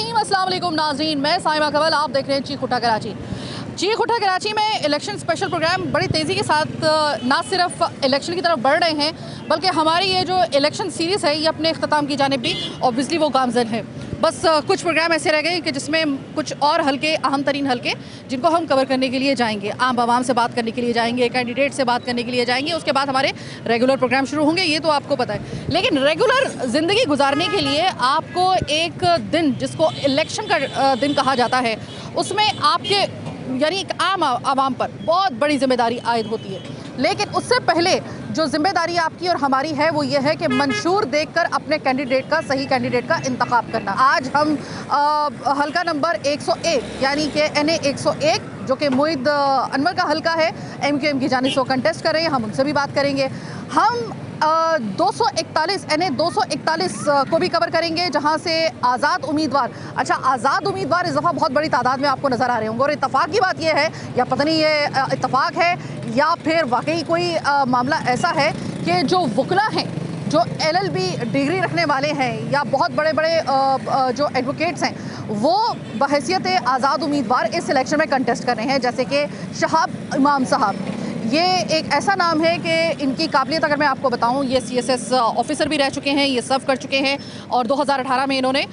रहीम अस्सलाम वालेकुम नाज़रीन, मैं साइमा कवल, आप देख रहे हैं चीख उठा कराची। चीख उठा कराची में इलेक्शन स्पेशल प्रोग्राम बड़ी तेज़ी के साथ ना सिर्फ इलेक्शन की तरफ बढ़ रहे हैं, बल्कि हमारी ये जो इलेक्शन सीरीज़ है ये अपने अख्ताम की जानिब भी ऑब्वियसली वो गामज़न है। बस कुछ प्रोग्राम ऐसे रह गए कि जिसमें कुछ और हल्के, अहम तरीन हल्के, जिनको हम कवर करने के लिए जाएंगे, आम आवाम से बात करने के लिए जाएंगे, कैंडिडेट से बात करने के लिए जाएंगे। उसके बाद हमारे रेगुलर प्रोग्राम शुरू होंगे, ये तो आपको पता है। लेकिन रेगुलर ज़िंदगी गुजारने के लिए आपको एक दिन, जिसको इलेक्शन का दिन कहा जाता है, उसमें आपके यानी एक आम आवाम पर बहुत बड़ी जिम्मेदारी आयद होती है। लेकिन उससे पहले जो जिम्मेदारी आपकी और हमारी है वो ये है कि मंशूर देखकर अपने कैंडिडेट का, सही कैंडिडेट का इंतखाब करना। आज हम हल्का नंबर 101 यानी कि NA 101 जो कि मोहिद अनवर का हल्का है, MQM की जानिब से वो कंटेस्ट कर रहे हैं, हम उनसे भी बात करेंगे। हम 241 NA 241 को भी कवर करेंगे, जहां से आज़ाद उम्मीदवार, अच्छा आज़ाद उम्मीदवार इस दफ़ा बहुत बड़ी तादाद में आपको नज़र आ रहे होंगे। और इत्तफाक की बात यह है, या पता नहीं ये इत्तफाक है या फिर वाकई कोई मामला ऐसा है कि जो वकला हैं, जो LLB डिग्री रखने वाले हैं, या बहुत बड़े बड़े जो एडवोकेट्स हैं, वो बहैसियत आज़ाद उम्मीदवार इस इलेक्शन में कंटेस्ट कर रहे हैं। जैसे कि शहाब इमाम साहब, ये एक ऐसा नाम है कि इनकी काबिलियत अगर मैं आपको बताऊं, ये CSS ऑफिसर भी रह चुके हैं, ये सर्व कर चुके हैं, और 2018 में इन्होंने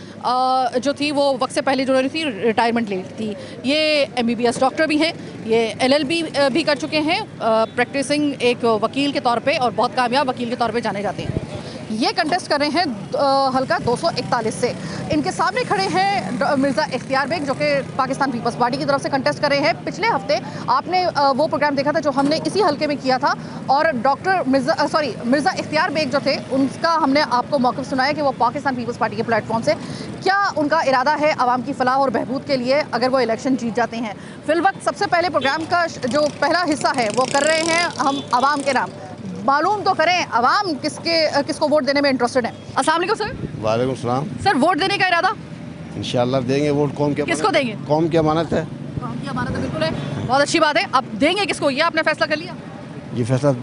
जो थी वो वक्त से पहले जो थी रिटायरमेंट ली थी। ये MBBS डॉक्टर भी हैं, ये LLB भी कर चुके हैं, प्रैक्टिसिंग एक वकील के तौर पे, और बहुत कामयाब वकील के तौर पे जाने जाते हैं। ये कंटेस्ट कर रहे हैं हल्का 241 से। इनके सामने खड़े हैं मिर्ज़ा इख्तियार बेग, जो कि पाकिस्तान पीपल्स पार्टी की तरफ से कंटेस्ट कर रहे हैं। पिछले हफ्ते आपने वो प्रोग्राम देखा था जो हमने इसी हल्के में किया था, और मिर्ज़ा इख्तियार बेग जो थे, उनका हमने आपको मौक़िफ़ सुनाया कि वो पाकिस्तान पीपल्स पार्टी के प्लेटफॉर्म से क्या उनका इरादा है आवाम की फलाह और बहबूद के लिए अगर वो इलेक्शन जीत जाते हैं। फिलवक्त सबसे पहले प्रोग्राम का जो पहला हिस्सा है वो कर रहे हैं हम आवाम के नाम। मालूम तो करें अवाम किसको वोट देने में इंटरेस्टेड है। अस्सलाम वालेकुम सर। वालेकुम सलाम। सर, वोट देने का इरादा? इंशाल्लाह देंगे वोट। कौम की किसको देंगे? कौम की अमानत है। कौम की अमानत है, बिल्कुल है, बहुत अच्छी बात है। अब देंगे किसको, ये आपने फैसला कर लिया? ये फैसला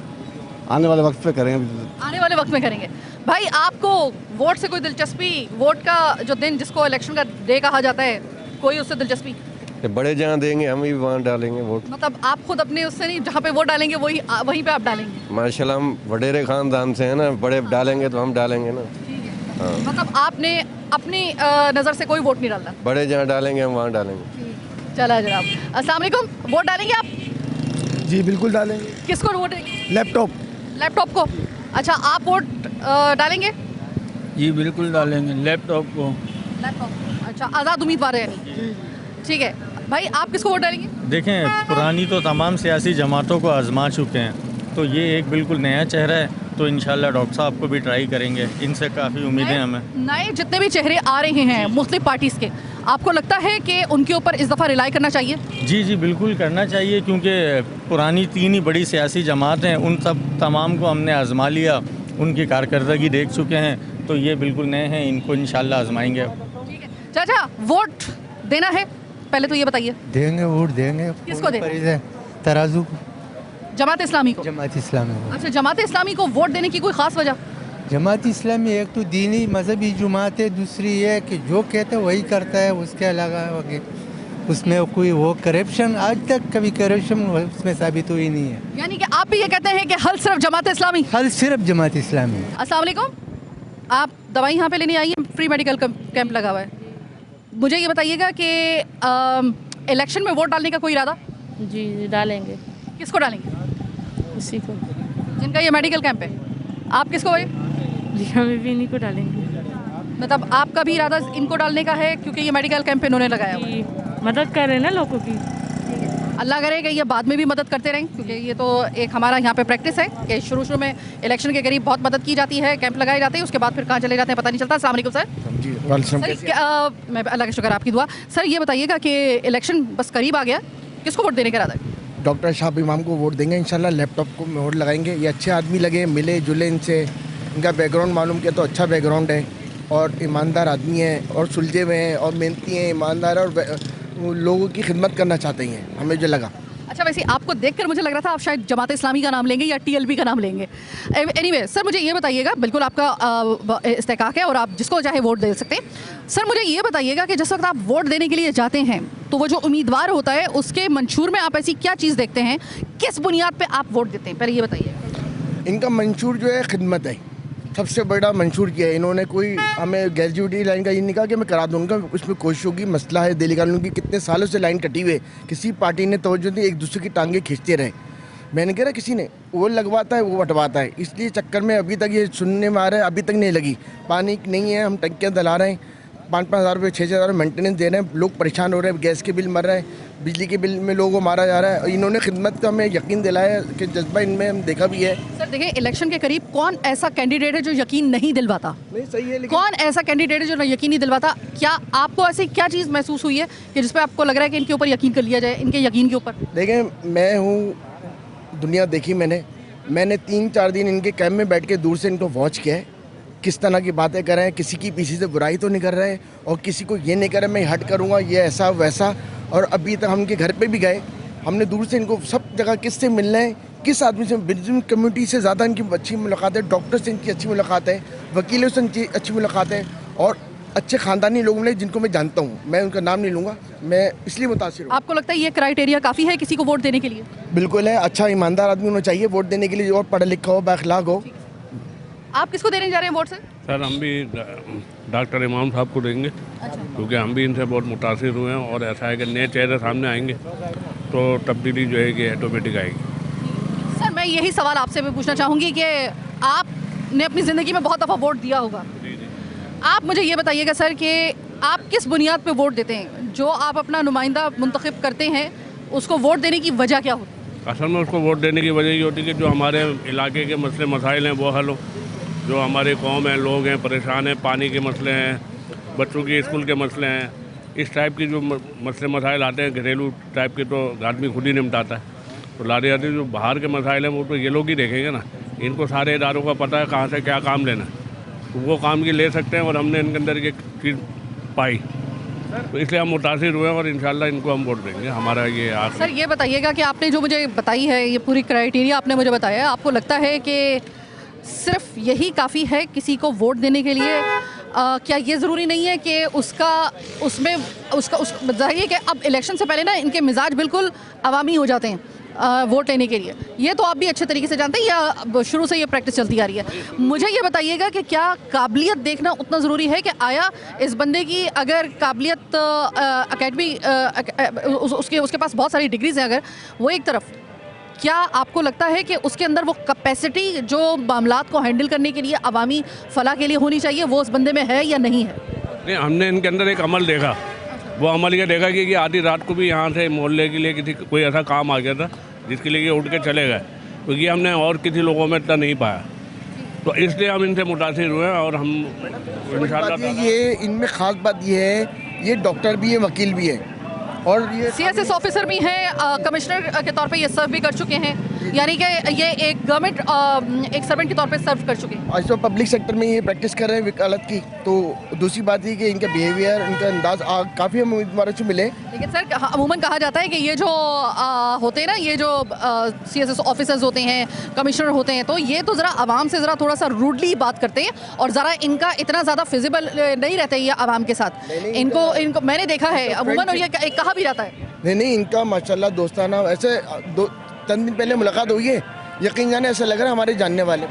आने वाले वक्त पे करेंगे। आने वाले वक्त में करेंगे। भाई, आपको वोट से कोई दिलचस्पी, वोट का जो दिन जिसको इलेक्शन का डे कहा जाता है, कोई उससे दिलचस्पी? बड़े जहाँ देंगे हम भी वहाँ डालेंगे वोट। मतलब आप खुद अपने उससे नहीं, जहाँ पे वोट डालेंगे वहीं पे आप डालेंगे? माशाल्लाह हम वडेरे खानदान से हैं ना, बड़े डालेंगे तो हम डालेंगे ना। हाँ। मतलब आपने अपनी नज़र से कोई वोट नहीं डालना? बड़े जहाँ डालेंगे हम वहाँ डालेंगे। चला जनाब। अस्सलाम वालेकुम। वोट डालेंगे आप? जी बिल्कुल डालेंगे। किसको वोट देंगे? लैपटॉप को। अच्छा, आप वोट डालेंगे? जी बिल्कुल डालेंगे लैपटॉप को। लैपटॉप, अच्छा, आज़ाद उम्मीदवार है यानी। ठीक है भाई, आप किसको वोट डालेंगे? देखें, पुरानी तो तमाम सियासी जमातों को आजमा चुके हैं, तो ये एक बिल्कुल नया चेहरा है, तो इंशाल्लाह डॉक्टर साहब को भी ट्राई करेंगे। इनसे काफ़ी उम्मीदें हमें। नए जितने भी चेहरे आ रहे हैं मुख्तलिफ पार्टीज़ के, आपको लगता है कि उनके ऊपर इस दफ़ा रिलाई करना चाहिए? जी बिल्कुल करना चाहिए, क्योंकि पुरानी 3 ही बड़ी सियासी जमातें हैं, उन तमाम को हमने आजमा लिया, उनकी कारकर्दगी देख चुके हैं, तो ये बिल्कुल नए हैं, इनको इंशाल्लाह आजमाएंगे। ठीक है चाचा, वोट देना है? पहले तो ये बताइए। देंगे, वोट देंगे। किसको देंगे? तराजू को। जमात इस्लामी को? जमात इस्लामी को। अच्छा, जमात इस्लामी को वोट देने की कोई ख़ास वजह? जमात इस्लामी एक तो दीनी मजहबी जमात है, दूसरी ये कि जो कहते हैं वही करता है, उसके अलावा उसमें कोई वो करप्शन, आज तक कभी करप्शन उसमें साबित हुई नहीं है। यानी कि आप भी ये कहते हैं कि हल सिर्फ जमात इस्लामी? हल सिर्फ जमात इस्लामी। अस्सलाम वालेकुम। आप दवाई यहाँ पे लेने आई हैं, फ्री मेडिकल कैंप लगा हुआ है। मुझे ये बताइएगा कि इलेक्शन में वोट डालने का कोई इरादा? जी डालेंगे। किसको डालेंगे? इसी को, जिनका ये मेडिकल कैंप है। आप किसको भाई? जी हमें भी इन्हीं को डालेंगे। मतलब आपका भी इरादा इनको डालने का है, क्योंकि ये मेडिकल कैंप इन्होंने लगाया? मदद कर रहे हैं ना लोगों की। अल्लाह करे कि ये बाद में भी मदद करते रहें, क्योंकि ये तो एक हमारा यहाँ पे प्रैक्टिस है कि शुरू में इलेक्शन के करीब बहुत मदद की जाती है, कैंप लगाए जाते हैं, उसके बाद फिर कहाँ चले जाते हैं पता नहीं चलता। अस्सलाम वालेकुम सर। मैं अल्लाह का शुक्र, आपकी दुआ। सर ये बताइएगा कि इलेक्शन बस करीब आ गया, किसको वोट देने का इरादा है? डॉक्टर शहाब इमाम को वोट देंगे इंशाल्लाह। लैपटॉप को वोट लगाएंगे। ये अच्छे आदमी लगे, मिले जुले इनसे, इनका बैकग्राउंड मालूम किया तो अच्छा बैकग्राउंड है, और ईमानदार आदमी है, और सुलझे हुए हैं, और मेहनती हैं, ईमानदार, और लोगों की खिदमत करना चाहते हैं, हमें जो लगा। अच्छा, वैसे आपको देखकर मुझे लग रहा था आप शायद जमात इस्लामी का नाम लेंगे या टीएलपी का नाम लेंगे। एनीवे सर, मुझे ये बताइएगा, बिल्कुल आपका इस्तेकाक है और आप जिसको चाहे वोट दे सकते हैं। सर मुझे ये बताइएगा कि जिस वक्त आप वोट देने के लिए जाते हैं तो वो जो उम्मीदवार होता है उसके मंशूर में आप ऐसी क्या चीज़ देखते हैं, किस बुनियाद पर आप वोट देते हैं, पहले ये बताइए। इनका मंशूर जो है खिदमत है, सबसे बड़ा मंशूर किया है इन्होंने। कोई हमें ग्रेजुएटी लाइन का ये नहीं कहा कि मैं करा दूंगा, उसमें कोशिश होगी। मसला है दिल्ली कानून की, कितने सालों से लाइन कटी हुई है, किसी पार्टी ने तवज्जो दी, एक दूसरे की टांगे खींचते रहे। मैंने कह रहा किसी ने वो लगवाता है वो हटवाता है, इसलिए चक्कर में अभी तक ये सुनने में आ रहा है, अभी तक नहीं लगी। पानी नहीं है, हम टंकियाँ दिला रहे हैं, 5-5 हज़ार रुपये 6-6 हज़ार मेंटेनेंस दे रहे हैं, लोग परेशान हो रहे हैं, गैस के बिल मर रहे हैं, बिजली के बिल में लोगों को मारा जा रहा है। इन्होंने खिदमत का हमें यकीन दिलाया कि जज्बा इनमें हम देखा भी है। सर देखिए, इलेक्शन के करीब कौन ऐसा कैंडिडेट है जो यकीन नहीं दिलवाता? नहीं सही है, लेकिन कौन ऐसा कैंडिडेट है जो यकीन नहीं दिलवाता? क्या आपको ऐसी क्या चीज़ महसूस हुई है कि जिस पे आपको लग रहा है कि इनके ऊपर यकीन कर लिया जाए, इनके यकीन के ऊपर? देखें, मैं हूँ, दुनिया देखी मैंने 3-4 दिन इनके कैंप में बैठ के दूर से इनको वॉच किया है, किस तरह की बातें कर रहे हैं, किसी की पीछे से बुराई तो नहीं कर रहे हैं और किसी को ये नहीं कर रहे मैं हट करूँगा, ये ऐसा वैसा। और अभी तक हम इनके घर पे भी गए, हमने दूर से इनको सब जगह किससे मिलना है, किस आदमी से, बिजनेस कम्युनिटी से ज़्यादा इनकी अच्छी मुलाकात है, डॉक्टर से इनकी अच्छी मुलाकात है, वकीलों से इनकी अच्छी मुलाकात है और अच्छे ख़ानदानी लोग मिले जिनको मैं जानता हूँ। मैं उनका नाम नहीं लूँगा, मैं इसलिए मुतासिर हूँ। आपको लगता है ये क्राइटेरिया काफ़ी है किसी को वोट देने के लिए? बिल्कुल है, अच्छा ईमानदार आदमी होना चाहिए वोट देने के लिए और पढ़ा लिखा हो, बाखलाक हो। आप किसको देने जा रहे हैं वोट सर? सर हम भी डॉक्टर इमाम साहब को देंगे, क्योंकि हम भी इनसे बहुत मुतासिर हुए हैं और ऐसा है कि नए चेहरे सामने आएंगे तो तब्दीली जो है कि ऑटोमेटिक आएगी। सर मैं यही सवाल आपसे भी पूछना चाहूँगी कि आपने अपनी ज़िंदगी में बहुत दफ़ा वोट दिया होगा, आप मुझे ये बताइएगा सर कि आप किस बुनियाद पे वोट देते हैं? जो आप अपना नुमाइंदा मुंतखब करते हैं उसको वोट देने की वजह क्या होती है? असल में उसको वोट देने की वजह ये होती है कि जो हमारे इलाके के मसले मसाइल हैं वो हल हो, जो हमारे कौम हैं, लोग हैं परेशान हैं, पानी के मसले हैं, बच्चों के स्कूल के मसले हैं, इस टाइप की जो मसले मसाइल आते हैं घरेलू टाइप के, तो आदमी खुद ही निपटाता है। तो लाते आते जो बाहर के मसाइल हैं वो तो ये लोग ही देखेंगे ना, इनको सारे इदारों का पता है कहाँ से क्या काम लेना है, तो वो काम की ले सकते हैं और हमने इनके अंदर ये चीज़ पाई, तो इसलिए हम मुतासिर हुए और इंशाल्लाह इनको हम वोट देंगे। हमारा ये आखिरी। सर ये बताइएगा कि आपने जो मुझे बताई है, ये पूरी क्राइटेरिया आपने मुझे बताया है, आपको लगता है कि सिर्फ यही काफ़ी है किसी को वोट देने के लिए? क्या ये ज़रूरी नहीं है कि उसका बताइए कि अब इलेक्शन से पहले ना इनके मिजाज बिल्कुल अवामी हो जाते हैं वोट लेने के लिए, ये तो आप भी अच्छे तरीके से जानते हैं या शुरू से ये प्रैक्टिस चलती आ रही है? मुझे ये बताइएगा कि क्या काबिलियत देखना उतना ज़रूरी है कि आया इस बंदे की अगर काबिलियत अकेडमी उसके पास बहुत सारी डिग्रीज़ हैं, अगर वो एक तरफ, क्या आपको लगता है कि उसके अंदर वो कैपेसिटी जो मामलात को हैंडल करने के लिए अवामी फलाह के लिए होनी चाहिए वो उस बंदे में है या नहीं है? नहीं, हमने इनके अंदर एक अमल देखा, वो अमल ये देखा कि आधी रात को भी यहाँ से मोहल्ले के लिए किसी कोई ऐसा काम आ गया था जिसके लिए ये उठ के चले गए, क्योंकि तो हमने और किसी लोगों में इतना नहीं पाया, तो इसलिए हम इनसे मुतासिर हुए और हम इंशाल्लाह। ये इनमें ख़ास बात ये है, ये डॉक्टर भी है, वकील भी है और ये CSS ऑफिसर भी हैं, कमिश्नर के तौर पे ये सर्व भी कर चुके हैं, यानी कि ये एक गवर्नमेंट एक सर्वेंट के तौर पे सर्व कर चुके हैं। आज तो पब्लिक सेक्टर में ये प्रैक्टिस कर रहे हैं वकालत की, तो दूसरी बात ये कि इनका बिहेवियर, इनका अंदाज काफ़ी हम उम्मीदवारों से मिले। लेकिन सर अमूमन कहा जाता है कि ये जो होते हैं ना, ये जो CSS ऑफिसर्स होते हैं, कमिश्नर होते हैं, तो ये तो ज़रा आवाम से ज़रा थोड़ा सा रूडली बात करते हैं और ज़रा इनका इतना ज़्यादा फिजिबल नहीं रहते ये आवाम के साथ। इनको मैंने देखा है अमूमन, और ये कहा भी जाता है। नहीं, इनका माशाल्लाह दोस्ताना, ऐसे चंद दिन पहले मुलाकात हुई है, यकीन जाने ऐसा लग रहा है हमारे जानने वाले।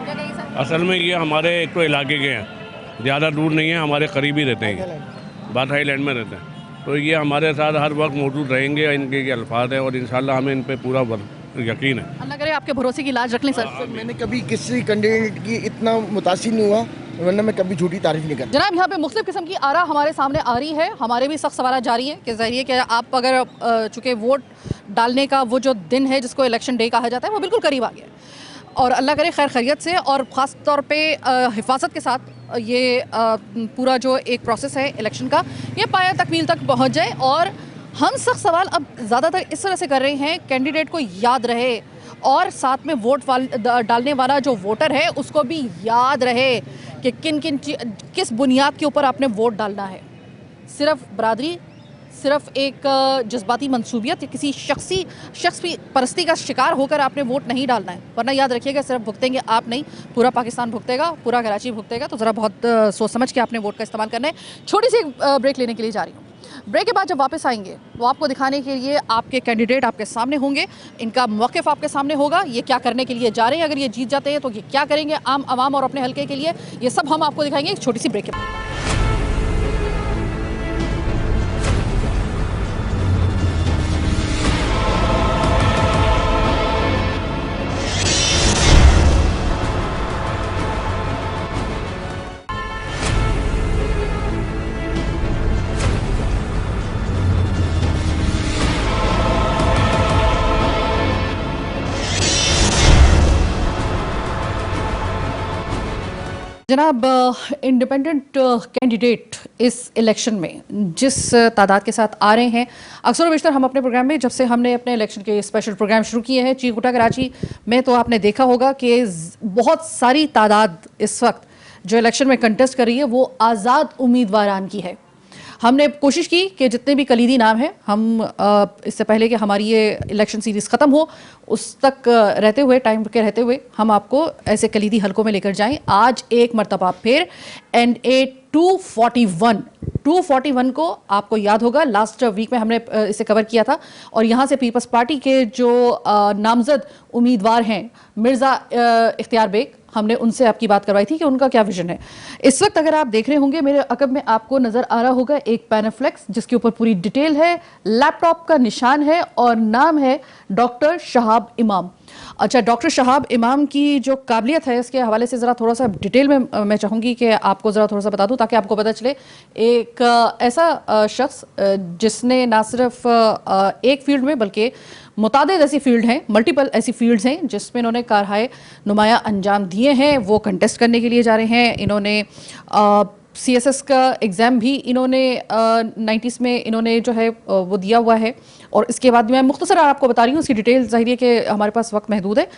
असल में ये हमारे एक तो इलाके के हैं, ज़्यादा दूर नहीं है, हमारे करीब ही रहते हैं, बात आइलैंड में रहते हैं, तो ये हमारे साथ हर वक्त मौजूद रहेंगे, इनके ये अल्फाज है और इंशाल्लाह हमें इन पे पूरा यकीन है। अल्लाह करे आपके भरोसे की लाज रख लें सर। मैंने कभी किसी कैंडिडेट की इतना मुतासिर नहीं हुआ, वरना मैं कभी झूठी तारीफ नहीं करता। जनाब यहाँ पे मुख्तलिफ किस्म की आरा हमारे सामने आ रही है, हमारे भी सख्त सवाल जारी हैं कि ज़ाहिर है कि आप अगर चूँकि वोट डालने का वो जो दिन है जिसको इलेक्शन डे कहा जाता है वो बिल्कुल करीब आ गया है और अल्लाह करे खैर खैरियत से और ख़ास तौर पे हिफाजत के साथ ये पूरा जो एक प्रोसेस है इलेक्शन का ये पाया तकमील तक पहुँच जाए। और हम सख्त सवाल अब ज़्यादातर इस तरह से कर रहे हैं कैंडिडेट को याद रहे और साथ में वोट डालने वाला जो वोटर है उसको भी याद रहे कि किस बुनियाद के ऊपर आपने वोट डालना है। सिर्फ बरादरी, सिर्फ एक जज्बाती मंसूबियत या किसी शख्स की परस्ती का शिकार होकर आपने वोट नहीं डालना है, वरना याद रखिएगा सिर्फ भुगतेंगे आप नहीं, पूरा पाकिस्तान भुगतेगा, पूरा कराची भुगतेगा। तो ज़रा बहुत सोच समझ के आपने वोट का इस्तेमाल करना है। छोटी सी ब्रेक लेने के लिए जा रही हूँ। ब्रेक के बाद जब वापस आएंगे तो आपको दिखाने के लिए आपके कैंडिडेट आपके सामने होंगे, इनका मौक़िफ़ आपके सामने होगा, ये क्या करने के लिए जा रहे हैं, अगर ये जीत जाते हैं तो ये क्या करेंगे आम आवाम और अपने हल्के के लिए, ये सब हम आपको दिखाएंगे एक छोटी सी ब्रेक के बाद। जनाब, इंडिपेंडेंट कैंडिडेट इस इलेक्शन में जिस तादाद के साथ आ रहे हैं, अक्सर बेशतर हम अपने प्रोग्राम में जब से हमने अपने इलेक्शन के स्पेशल प्रोग्राम शुरू किए हैं चीख उठा कराची में, तो आपने देखा होगा कि बहुत सारी तादाद इस वक्त जो इलेक्शन में कंटेस्ट कर रही है वो आज़ाद उम्मीदवारान की है। हमने कोशिश की कि जितने भी कलीदी नाम हैं, हम इससे पहले कि हमारी ये इलेक्शन सीरीज़ ख़त्म हो उस तक रहते हुए, टाइम के रहते हुए, हम आपको ऐसे कलीदी हलकों में लेकर जाएं। आज एक मरतबा फिर NA 241 को आपको याद होगा लास्ट वीक में हमने इसे कवर किया था, और यहाँ से पीपल्स पार्टी के जो नामजद उम्मीदवार हैं मिर्ज़ा इख्तियार बेग, हमने उनसे आपकी बात करवाई थी कि उनका क्या विजन है। इस वक्त अगर आप देख रहे होंगे मेरे अकब में आपको नज़र आ रहा होगा एक पैनाफ्लेक्स जिसके ऊपर पूरी डिटेल है, लैपटॉप का निशान है और नाम है डॉक्टर शहाब इमाम। अच्छा, डॉक्टर शहाब इमाम की जो काबिलियत है इसके हवाले से ज़रा थोड़ा सा डिटेल में मैं चाहूँगी कि आपको ज़रा थोड़ा सा बता दूँ ताकि आपको पता चले। एक ऐसा शख्स जिसने ना सिर्फ एक फील्ड में बल्कि मुतादिद ऐसी फील्ड हैं, मल्टीपल ऐसी फील्ड्स हैं जिसमें इन्होंने कारहाय नुमाया अंजाम दिए हैं, वो कंटेस्ट करने के लिए जा रहे हैं। इन्होंने CSS का एग्ज़ाम भी इन्होंने 90s में इन्होंने जो है वो दिया हुआ है, और इसके बाद मैं मुख्तसर आपको बता रही हूँ, इसकी डिटेल ज़ाहिर है कि हमारे पास वक्त महदूद है।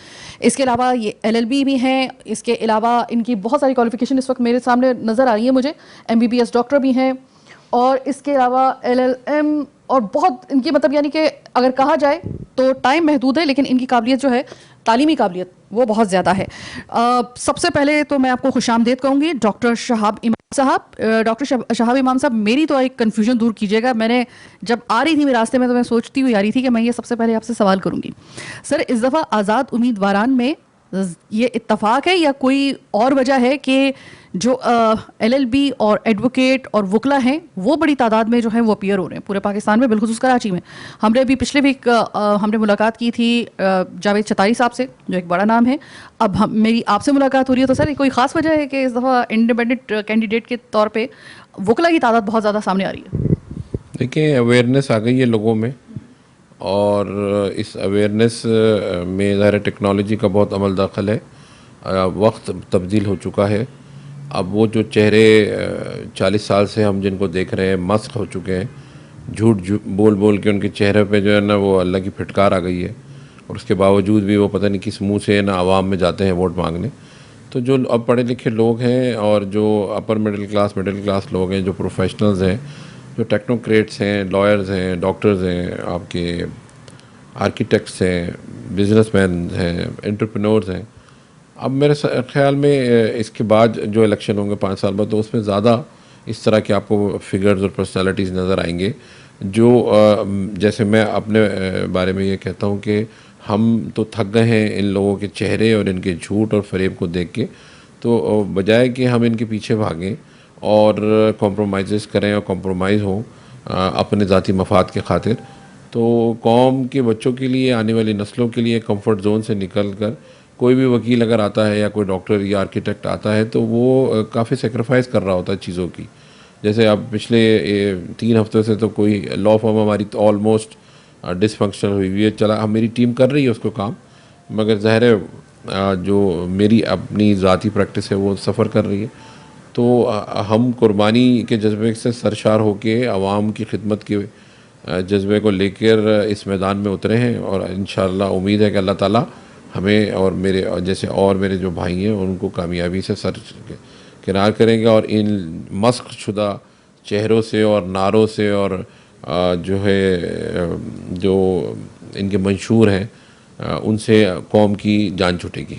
इसके अलावा ये LLB भी हैं, इसके अलावा इनकी बहुत सारी क्वालिफिकेशन इस वक्त मेरे सामने नज़र आ रही है मुझे, MBBS डॉक्टर भी हैं, और इसके अलावा LLM, और बहुत इनकी मतलब यानी कि अगर कहा जाए तो टाइम महदूद है लेकिन इनकी काबिलियत जो है, तालीमी काबिलियत, वो बहुत ज़्यादा है। सबसे पहले तो मैं आपको खुशामदीद कहूँगी डॉक्टर शहाब इमाम साहब। डॉक्टर शहाब इमाम साहब, मेरी तो एक कन्फ्यूजन दूर कीजिएगा, मैंने जब आ रही थी मेरे रास्ते में तो मैं सोचती हुई आ रही थी कि मैं ये सबसे पहले आपसे सवाल करूँगी। सर, इस दफ़ा आज़ाद उम्मीदवारान में ये इत्तफाक है या कोई और वजह है कि जो LLB और एडवोकेट और वकला हैं वो बड़ी तादाद में जो है वो अपीयर हो रहे हैं पूरे पाकिस्तान में, बिलखुसूस कराची में? हमने अभी पिछले वीक हमने मुलाकात की थी जावेद चतारी साहब से जो एक बड़ा नाम है, अब मेरी आपसे मुलाकात हो रही है, तो सर कोई ख़ास वजह है कि इस दफ़ा इंडिपेंडेंट कैंडिडेट के तौर पर वकला की तादाद बहुत ज़्यादा सामने आ रही है? देखिए, अवेयरनेस आ गई है लोगों में, और इस अवेयरनेस में ज़ाहिर टेक्नोलॉजी का बहुत अमल दाखिल है, वक्त तब्दील हो चुका है। अब वो जो चेहरे 40 साल से हम जिनको देख रहे हैं मस्क हो चुके हैं, झूठ बोल बोल के उनके चेहरे पे जो है ना वो अल्लाह की फिटकार आ गई है, और उसके बावजूद भी वो पता नहीं किस मुंह से ना आवाम में जाते हैं वोट मांगने। तो जो अब पढ़े लिखे लोग हैं और जो अपर मिडिल क्लास लोग हैं, जो प्रोफेशनल्स हैं, जो टेक्नोक्रेट्स हैं, लॉयर्स हैं, डॉक्टर्स हैं, आपके आर्किटेक्ट्स हैं, बिजनेसमैन हैं, एंटरप्रेन्योर्स हैं, अब मेरे ख्याल में इसके बाद जो इलेक्शन होंगे 5 साल बाद, तो उसमें ज़्यादा इस तरह के आपको फिगर्स और पर्सनालिटीज़ नज़र आएंगे, जो जैसे मैं अपने बारे में ये कहता हूँ कि हम तो थक गए हैं इन लोगों के चेहरे और इनके झूठ और फरेब को देख के। तो बजाय कि हम इनके पीछे भागें और कॉम्प्रोमाइज़ करें और कॉम्प्रोमाइज़ हों अपने ज़ाती मफाद के खातिर, तो कौम के बच्चों के लिए, आने वाली नस्लों के लिए कंफर्ट जोन से निकल कर कोई भी वकील अगर आता है या कोई डॉक्टर या आर्किटेक्ट आता है तो वो काफ़ी सेक्रीफाइस कर रहा होता है चीज़ों की। जैसे अब पिछले 3 हफ्तों से तो कोई लॉ फर्म हमारी तो ऑलमोस्ट डिसफंक्शनल हुई हुई है, चला मेरी टीम कर रही है उसको काम, मगर ज़ाहिर है जो मेरी अपनी ज़ाती प्रैक्टिस है वो सफ़र कर रही है। तो हम कुर्बानी के जज्बे से सरशार होके आवाम की खिदमत के जज्बे को लेकर इस मैदान में उतरे हैं, और इंशाअल्लाह उम्मीद है कि अल्लाह ताला हमें और मेरे जैसे और मेरे जो भाई हैं उनको कामयाबी से किनार करेंगे, और इन मस्क शुदा चेहरों से और नारों से और जो है जो इनके मंशूर हैं उनसे कौम की जान छूटेगी।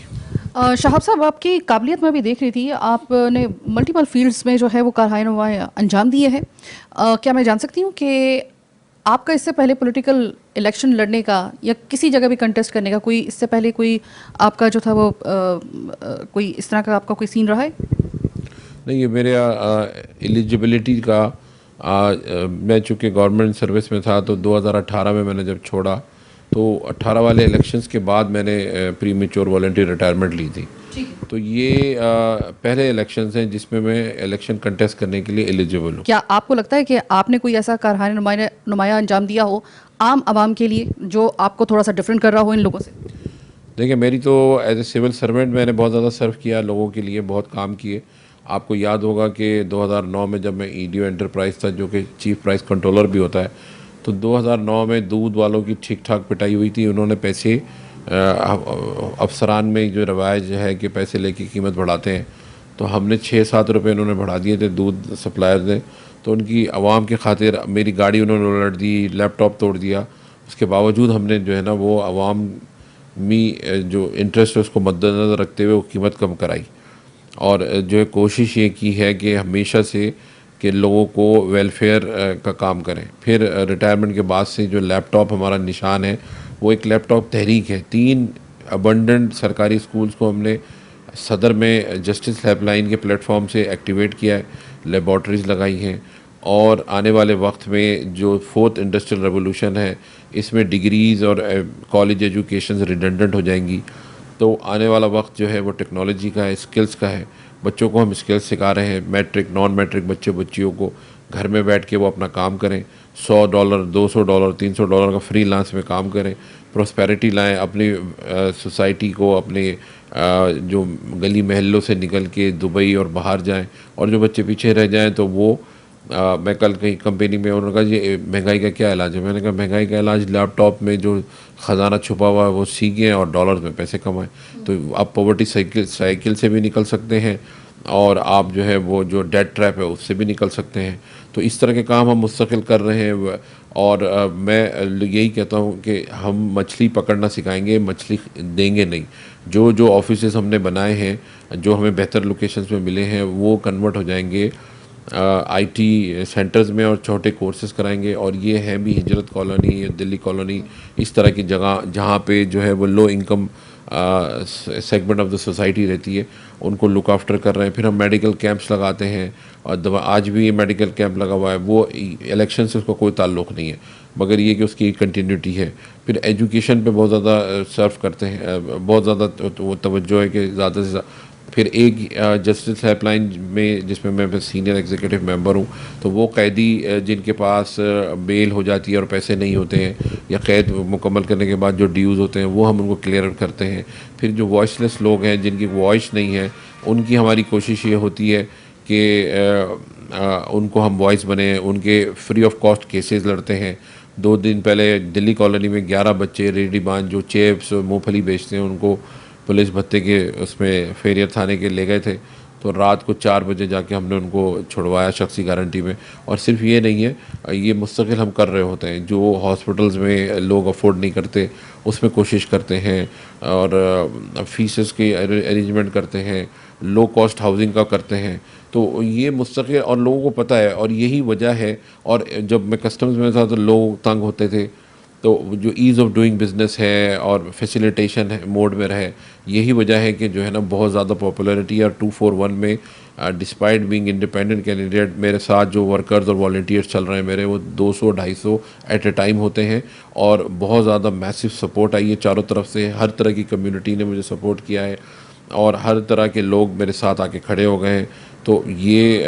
शहाब साहब, आपकी काबिलियत में भी देख रही थी, आपने मल्टीपल फील्ड्स में जो है वो कारनामे अंजाम दिए हैं। क्या मैं जान सकती हूँ कि आपका इससे पहले पॉलिटिकल इलेक्शन लड़ने का या किसी जगह भी कंटेस्ट करने का कोई इससे पहले कोई आपका जो था वो कोई इस तरह का आपका कोई सीन रहा है? नहीं, ये मेरे एलिजिबिलिटी का मैं चूँकि गवर्नमेंट सर्विस में था तो 2018 में मैंने जब छोड़ा तो 18 वाले इलेक्शंस के बाद मैंने प्री मेच्योर वॉलंटियर रिटायरमेंट ली थी। तो ये पहले इलेक्शंस हैं जिसमें मैं इलेक्शन कंटेस्ट करने के लिए एलिजिबल हूँ। क्या आपको लगता है कि आपने कोई ऐसा कारनामा नुमाया अंजाम दिया हो आम आवाम के लिए जो आपको थोड़ा सा डिफरेंट कर रहा हो इन लोगों से? देखिए, मेरी तो एज ए सिविल सर्वेंट मैंने बहुत ज़्यादा सर्व किया लोगों के लिए, बहुत काम किए। आपको याद होगा कि 2009 में जब मैं ईडीओ एंटरप्राइज था, जो कि चीफ प्राइस कंट्रोलर भी होता है, तो 2009 में दूध वालों की ठीक ठाक पिटाई हुई थी। उन्होंने पैसे अफसरान में जो रवाज है कि पैसे लेके कीमत बढ़ाते हैं, तो हमने 6-7 रुपये उन्होंने बढ़ा दिए थे दूध सप्लायर्स ने। तो उनकी आवाम के खातिर मेरी गाड़ी उन्होंने उलट दी, लैपटॉप तोड़ दिया। उसके बावजूद हमने जो है ना वो आवाम में जो इंटरेस्ट है उसको मद्देनज़र रखते हुए वो कीमत कम कराई। और जो है कोशिश ये की है कि हमेशा से कि लोगों को वेलफेयर का काम करें। फिर रिटायरमेंट के बाद से जो लैपटॉप हमारा निशान है वो एक लैपटॉप तहरीक है। 3 अबंडेंट सरकारी स्कूल्स को हमने सदर में जस्टिस हेल्पलाइन के प्लेटफॉर्म से एक्टिवेट किया है, लेबॉर्ट्रीज़ लगाई हैं। और आने वाले वक्त में जो 4th इंडस्ट्रियल रेवोल्यूशन है इसमें डिग्रीज़ और कॉलेज एजुकेशन रिडंडेंट हो जाएंगी। तो आने वाला वक्त जो है वो टेक्नोलॉजी का है, स्किल्स का है। बच्चों को हम स्किल्स सिखा रहे हैं, मैट्रिक नॉन मैट्रिक बच्चियों को घर में बैठ के वो अपना काम करें, $100 $200 $300 का फ्रीलांस में काम करें, प्रॉस्पेरिटी लाएं अपनी सोसाइटी को, अपने जो गली महल्लों से निकल के दुबई और बाहर जाएं। और जो बच्चे पीछे रह जाएं तो वो मैं कल कहीं कंपनी में उन्होंने कहा ये महंगाई का क्या इलाज है? मैंने कहा महंगाई का इलाज लैपटॉप में जो ख़जाना छुपा हुआ है वो सीखें और डॉलर्स में पैसे कमाएं। तो आप पॉवर्टी साइकिल से भी निकल सकते हैं और आप जो है वो जो डेट ट्रैप है उससे भी निकल सकते हैं। तो इस तरह के काम हम मुस्तकिल कर रहे हैं। और मैं यही कहता हूँ कि हम मछली पकड़ना सिखाएंगे, मछली देंगे नहीं। जो जो ऑफिसेस हमने बनाए हैं, जो हमें बेहतर लोकेशंस में मिले हैं, वो कन्वर्ट हो जाएंगे आईटी सेंटर्स में और छोटे कोर्सेज कराएंगे। और ये हैं भी हिजरत कॉलोनी, दिल्ली कॉलोनी, इस तरह की जगह जहाँ पे जो है वो low income segment of the society रहती है, उनको लुक आफ्टर कर रहे हैं। फिर हम मेडिकल कैंप्स लगाते हैं और आज भी ये मेडिकल कैंप लगा हुआ है। वो इलेक्शन से उसका कोई ताल्लुक़ नहीं है, मगर ये कि उसकी कंटिन्यूटी है। फिर एजुकेशन पे बहुत ज़्यादा सर्व करते हैं, बहुत ज़्यादा वो तवज्जो है कि ज़्यादा से ज़्यादा। फिर एक जस्टिस हेल्पलाइन में जिसमें मैं सीनियर एग्जीक्यूटिव मेंबर हूँ, तो वो कैदी जिनके पास बेल हो जाती है और पैसे नहीं होते हैं या कैद मुकम्मल करने के बाद जो ड्यूज़ होते हैं वो हम उनको क्लियर करते हैं। फिर जो वॉइसलेस लोग हैं जिनकी वॉइस नहीं है, उनकी हमारी कोशिश ये होती है कि उनको हम वॉइस बने, उनके फ्री ऑफ कॉस्ट केसेस लड़ते हैं। 2 दिन पहले दिल्ली कॉलोनी में 11 बच्चे रेडीबान जो चिप्स मूँगफली बेचते हैं उनको पुलिस भत्ते के उसमें फेरियर थाने के ले गए थे। तो रात को 4 बजे जाके हमने उनको छुड़वाया शख्सी गारंटी में। और सिर्फ ये नहीं है, ये मुस्तकिल हम कर रहे होते हैं। जो हॉस्पिटल्स में लोग अफोर्ड नहीं करते उसमें कोशिश करते हैं और फीसेस की अरेंजमेंट करते हैं, लो कॉस्ट हाउसिंग का करते हैं। तो ये मुस्तकिल और लोगों को पता है और यही वजह है। और जब मैं कस्टम्स में था तो लोग तंग होते थे, तो जो ईज़ ऑफ डूइंग बिज़नेस है और फैसिलिटेशन है मोड में रहे, यही वजह है कि जो है ना बहुत ज़्यादा पॉपुलैरिटी है। 241 में डिस्पाइट बीइंग इंडिपेंडेंट कैंडिडेट मेरे साथ जो वर्कर्स और वॉलंटियर्स चल रहे हैं मेरे, वो 200-250 एट ए टाइम होते हैं। और बहुत ज़्यादा मैसिव सपोर्ट आई है चारों तरफ से। हर तरह की कम्युनिटी ने मुझे सपोर्ट किया है और हर तरह के लोग मेरे साथ आके खड़े हो गए हैं। तो ये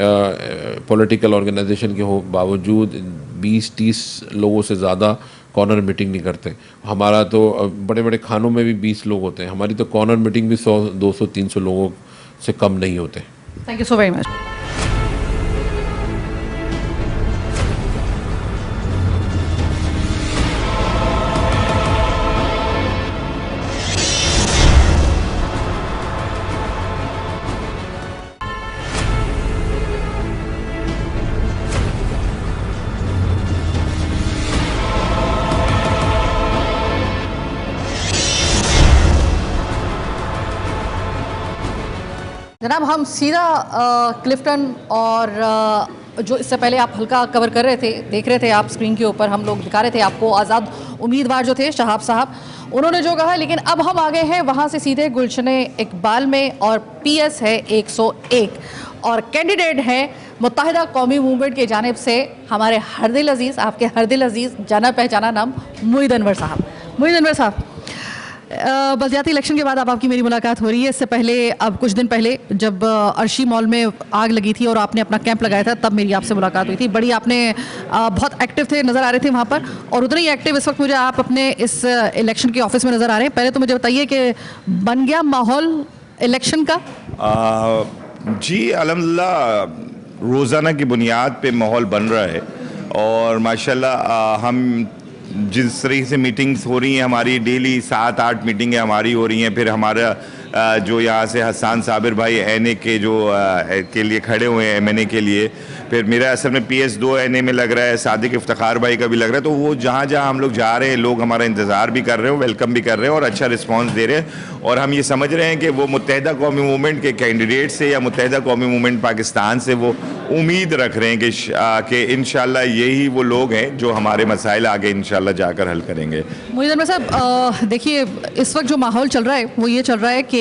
पॉलिटिकल ऑर्गेनाइजेशन के हो बावजूद 20-30 लोगों से ज़्यादा कॉर्नर मीटिंग नहीं करते। हमारा तो बड़े बड़े खानों में भी 20 लोग होते हैं, हमारी तो कॉर्नर मीटिंग भी 100-200-300 लोगों से कम नहीं होते। Thank you so very much. जनाब, हम सीधा क्लिफ्टन और जो इससे पहले आप हल्का कवर कर रहे थे, देख रहे थे आप स्क्रीन के ऊपर, हम लोग दिखा रहे थे आपको आज़ाद उम्मीदवार जो थे शहाब साहब, उन्होंने जो कहा। लेकिन अब हम आ गए हैं वहाँ से सीधे गुलशन इकबाल में, और PS है 101 और कैंडिडेट है मुत्तहिदा कौमी मूवमेंट की जानिब से हमारे हरदिल अजीज़, आपके हरदिल अजीज़, जाना पहचाना नाम मुईद अनवर साहब। मुईद अनवर साहब, बलदियाती इलेक्शन के बाद अब आपकी मेरी मुलाकात हो रही है। इससे पहले, अब कुछ दिन पहले जब अर्शी मॉल में आग लगी थी और आपने अपना कैंप लगाया था, तब मेरी आपसे मुलाकात हुई थी। बड़ी आपने बहुत एक्टिव थे, नज़र आ रहे थे वहाँ पर, और उतने ही एक्टिव इस वक्त मुझे आप अपने इस इलेक्शन के ऑफिस में नज़र आ रहे हैं। पहले तो मुझे बताइए कि बन गया माहौल इलेक्शन का? जी अल्हम्दुलिल्लाह, रोज़ाना की बुनियाद पे माहौल बन रहा है, और माशाल्लाह हम जिस तरह से मीटिंग्स हो रही हैं, हमारी डेली 7-8 मीटिंगें हमारी हो रही हैं। फिर हमारा जो यहाँ से हसन साबिर भाई NA के जो के लिए खड़े हुए हैं, MNA के लिए, फिर मेरा असल में PS 2 NA में लग रहा है, सादिक इफ्तिखार भाई का भी लग रहा है। तो वो जहाँ जहाँ हम लोग जा रहे हैं, लोग हमारा इंतज़ार भी कर रहे हैं, वेलकम भी कर रहे हैं और अच्छा रिस्पॉन्स दे रहे हैं। और हम ये समझ रहे हैं कि वो मुत्तहिदा कौमी मूवमेंट के कैंडिडेट से या मुत्तहिदा कौमी मूवमेंट पाकिस्तान से वो उम्मीद रख रहे हैं कि इंशाल्लाह यही वो लोग हैं जो हमारे मसाइल आगे इंशाल्लाह जाकर हल करेंगे। मुईद अनवर साहब, देखिए इस वक्त जो माहौल चल रहा है वो ये चल रहा है कि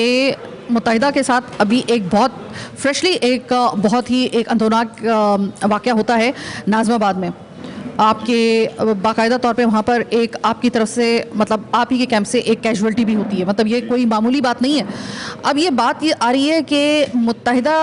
मुत्तहिदा के साथ अभी एक बहुत फ्रेशली एक बहुत ही एक अंदोनाक वाक़या होता है नाज़माबाद में। आपके बाकायदा तौर पे वहाँ पर एक आपकी तरफ से, मतलब आप ही के कैंप से एक कैजुअल्टी भी होती है, मतलब ये कोई मामूली बात नहीं है। अब ये बात ये आ रही है कि मुत्तहिदा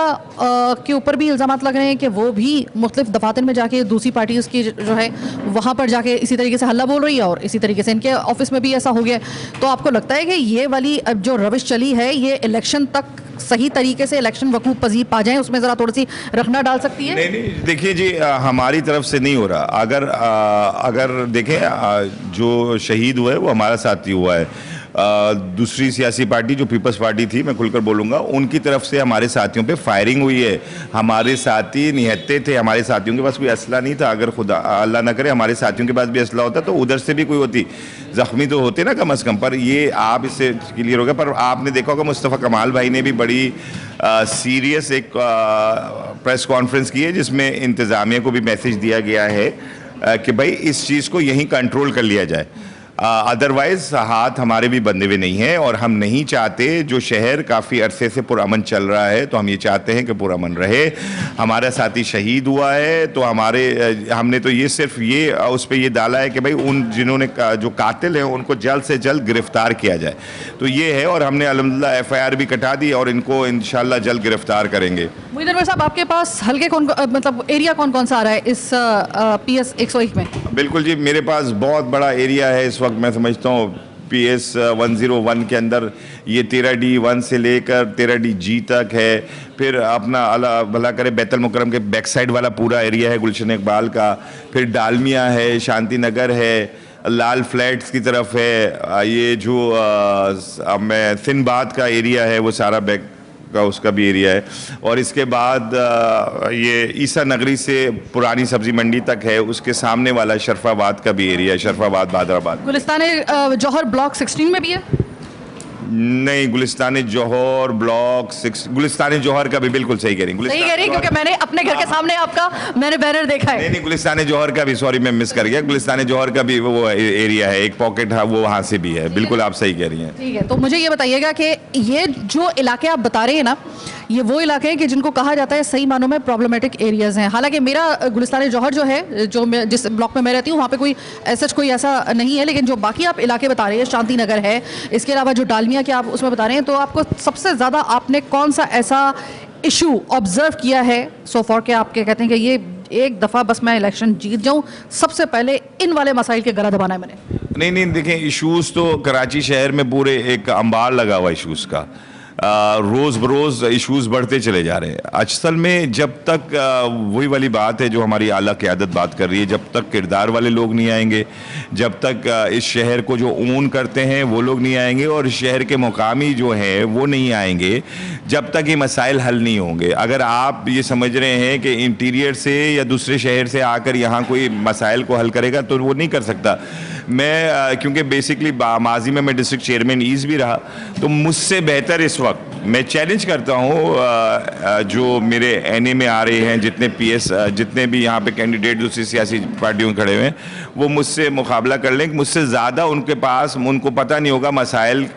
के ऊपर भी इल्ज़ामात लग रहे हैं कि वो भी मुख्तलिफ दफातर में जाके दूसरी पार्टी उसकी जो है वहाँ पर जाके इसी तरीके से हल्ला बोल रही है, और इसी तरीके से इनके ऑफिस में भी ऐसा हो गया। तो आपको लगता है कि ये वाली अब जो रविश चली है, ये इलेक्शन तक सही तरीके से इलेक्शन वकूफ़ पजीर पा जाएं, उसमें ज़रा थोड़ी सी रखना डाल सकती है? नहीं, देखिए जी, हमारी तरफ से नहीं हो रहा। अगर देखें, जो शहीद हुआ है वो हमारा साथी हुआ है। दूसरी सियासी पार्टी जो पीपल्स पार्टी थी, मैं खुलकर बोलूँगा, उनकी तरफ से हमारे साथियों पे फायरिंग हुई है। हमारे साथी निहत्ते थे, हमारे साथियों के पास कोई असला नहीं था। अगर खुदा अल्लाह ना करे हमारे साथियों के पास भी असला होता तो उधर से भी कोई होती, ज़ख्मी तो होते ना कम अज़ कम। पर ये आप इससे क्लियर हो गया। पर आपने देखा होगा मुस्तफ़ा कमाल भाई ने भी बड़ी सीरियस एक प्रेस कॉन्फ्रेंस की है, जिसमें इंतज़ामिया को भी मैसेज दिया गया है कि भाई इस चीज़ को यहीं कंट्रोल कर लिया जाए। अदरवाइज़ हाथ हमारे भी बंधे हुए नहीं हैं, और हम नहीं चाहते, जो शहर काफ़ी अरसे से पुरअमन चल रहा है, तो हम ये चाहते हैं कि पुरअमन रहे। हमारा साथी शहीद हुआ है, तो हमने तो ये सिर्फ ये उस पर ये डाला है कि भाई उन जिन्होंने जो कातिल हैं उनको जल्द से जल्द गिरफ़्तार किया जाए। तो ये है, और हमने अल्हम्दुलिल्लाह FIR भी कटा दी और इनको इंशाल्लाह जल्द गिरफ़्तार करेंगे। मुईद अनवर साहब, आपके पास हल्के मतलब एरिया कौन कौन सा आ रहा है इस PS 101 में? बिल्कुल जी, मेरे पास बहुत बड़ा एरिया है इस वक्त। मैं समझता हूँ PS 101 के अंदर ये 13D1 से लेकर 13DG तक है। फिर अपना अल्लाह भला करे बैतुल मुकर्रम के बैक साइड वाला पूरा एरिया है गुलशन इकबाल का। फिर डालमिया है, शांति नगर है, लाल फ्लैट्स की तरफ है, ये जो मैं सिंबाद का एरिया है वो सारा बैक का उसका भी एरिया है। और इसके बाद ये ईसा नगरी से पुरानी सब्जी मंडी तक है, उसके सामने वाला शरफाबाद का भी एरिया है, शरफाबाद बादराबाद। गुलिस्तान जौहर ब्लॉक 16 में भी है? नहीं, गुलिस्तान जौहर ब्लॉक 6, गुलिस्तान जौहर का भी बिल्कुल सही कह रही हैं। सही कह रही हैं, क्योंकि मैंने अपने घर के सामने आपका मैंने बैनर देखा है। नहीं, गुलिस्तान जौहर का भी, सॉरी मैं मिस कर गया, गुलिस्तान जौहर का भी वो एरिया है, एक पॉकेट है वो वहाँ से भी है। बिल्कुल आप सही कह रही हैं। ठीक है, तो मुझे ये बताइएगा कि ये जो इलाके आप बता रहे हैं ना, ये वो इलाके हैं कि जिनको कहा जाता है सही मानों में प्रॉब्लमेटिक एरियाज़ हैं। हालांकि मेरा गुलिस्तान जौहर जो है, जो मैं जिस ब्लॉक में मैं रहती हूँ, वहाँ पे कोई ऐसा नहीं है। लेकिन जो बाकी आप इलाके बता रहे हैं, शांति नगर है, इसके अलावा जो डालमिया के आप उसमें बता रहे हैं, तो आपको सबसे ज़्यादा आपने कौन सा ऐसा इशू ऑब्जर्व किया है सो फॉर के आपके कहते हैं कि ये एक दफ़ा बस मैं इलेक्शन जीत जाऊँ, सबसे पहले इन वाले मसाइल के गला दबाना है मैंने? नहीं, देखें, इशूज़ तो कराची शहर में पूरे एक अंबार लगा हुआ इशूज़ का। रोज़ बरोज़ इश्यूज़ बढ़ते चले जा रहे हैं। असल में जब तक वही वाली बात है जो हमारी आला क़यादत बात कर रही है, जब तक किरदार वाले लोग नहीं आएंगे, जब तक इस शहर को जो ओन करते हैं वो लोग नहीं आएंगे, और इस शहर के मुकामी जो हैं वो नहीं आएंगे, जब तक ये मसाइल हल नहीं होंगे। अगर आप ये समझ रहे हैं कि इंटीरियर से या दूसरे शहर से आकर यहाँ कोई मसाइल को हल करेगा, तो वो नहीं कर सकता। मैं क्योंकि बेसिकली माजी में मैं डिस्ट्रिक्ट चेयरमैन ईस्ट भी रहा, तो मुझसे बेहतर इस वक्त मैं चैलेंज करता हूँ जो मेरे एनए में आ रहे हैं, जितने पीएस, जितने भी यहाँ पे कैंडिडेट दूसरी सियासी पार्टियों में खड़े हुए हैं, वो मुझसे मुकाबला कर लें। मुझसे ज़्यादा उनके पास, उनको पता नहीं होगा मसाइल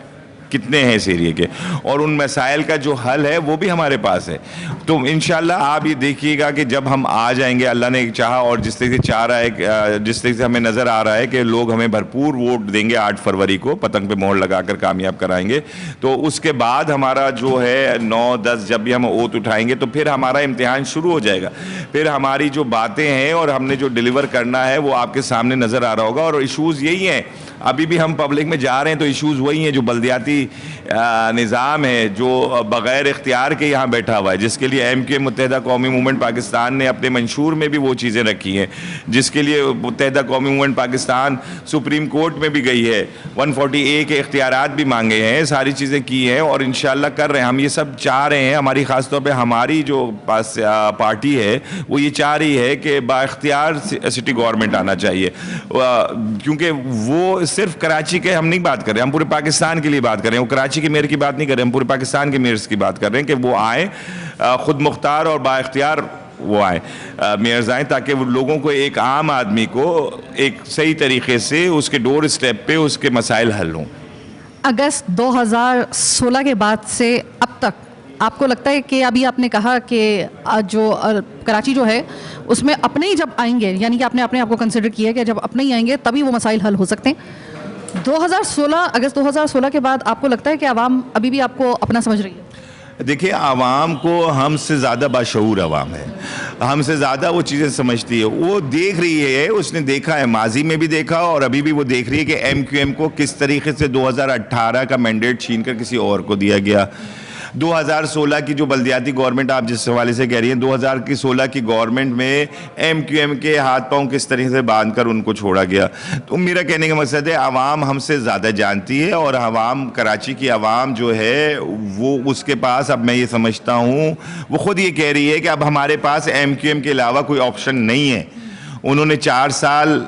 कितने हैं इस एरिए के, और उन मसाइल का जो हल है वो भी हमारे पास है। तो इंशाल्लाह आप ये देखिएगा कि जब हम आ जाएंगे, अल्लाह ने चाहा और जिस तरीके से चाह रहा है, जिस तरीके से हमें नज़र आ रहा है कि लोग हमें भरपूर वोट देंगे 8 फरवरी को, पतंग पे मोहर लगाकर कामयाब कराएंगे, तो उसके बाद हमारा जो है 9-10 जब भी हम ओथ उठाएंगे तो फिर हमारा इम्तिहान शुरू हो जाएगा। फिर हमारी जो बातें हैं और हमने जो डिलीवर करना है वो आपके सामने नज़र आ रहा होगा। और इशूज़ यही हैं, अभी भी हम पब्लिक में जा रहे हैं तो इश्यूज़ वही हैं जो बल्दियाती निज़ाम है, जो बग़ैर इख्तियार के यहाँ बैठा हुआ है, जिसके लिए MQM मुत्तहिदा कौमी मूवमेंट पाकिस्तान ने अपने मंशूर में भी वो चीज़ें रखी हैं, जिसके लिए मुत्तहिदा कौमी मूवमेंट पाकिस्तान सुप्रीम कोर्ट में भी गई है, 140A के इख्तियारात भी मांगे हैं, सारी चीज़ें की हैं और इंशाल्लाह कर रहे हैं। हम ये सब चाह रहे हैं, हमारी ख़ास तौर पर हमारी जो पास पार्टी है वो ये चाह रही है कि बाइख्तियार सिटी गवर्नमेंट आना चाहिए, क्योंकि वो सिर्फ कराची के हम नहीं बात कर रहे, हम पूरे पाकिस्तान के लिए बात कर रहे हैं। वो कराची के मेयर की बात नहीं कर रहे, हम पूरे पाकिस्तान के मेयर्स की बात कर रहे हैं कि वो आए, खुद मुख्तार और बाइख्तियार वो आए, मेयर्स आए, ताकि वो लोगों को, एक आम आदमी को एक सही तरीके से उसके डोर स्टेप पे उसके मसाइल हल हों। अगस्त 2016 के बाद से अब तक आपको लगता है कि अभी आपने कहा कि जो कराची जो है उसमें अपने ही जब आएंगे, यानी कि आपने अपने आप को कंसिडर किया है कि जब अपने ही आएंगे तभी वो मसाइल हल हो सकते हैं। 2016 अगस्त 2016 के बाद आपको लगता है कि आवाम अभी भी आपको अपना समझ रही है? देखिए, आवाम को हमसे ज़्यादा बाशऊर आवाम है, हमसे ज़्यादा वो चीज़ें समझती है, वो देख रही है, उसने देखा है, माजी में भी देखा और अभी भी वो देख रही है कि MQM को किस तरीके से 2018 का मैंडेट छीन कर किसी और को दिया गया। 2016 की जो बल्दियाती गवर्नमेंट आप जिस हवाले से कह रही हैं, 2016 की गवर्नमेंट में MQM के हाथ पांव किस तरीके से बांध कर उनको छोड़ा गया। तो मेरा कहने का मकसद है, आवाम हमसे ज़्यादा जानती है और आवाम, कराची की आवाम जो है वो, उसके पास, अब मैं ये समझता हूँ, वो ख़ुद ये कह रही है कि अब हमारे पास MQM के अलावा कोई ऑप्शन नहीं है। उन्होंने 4 साल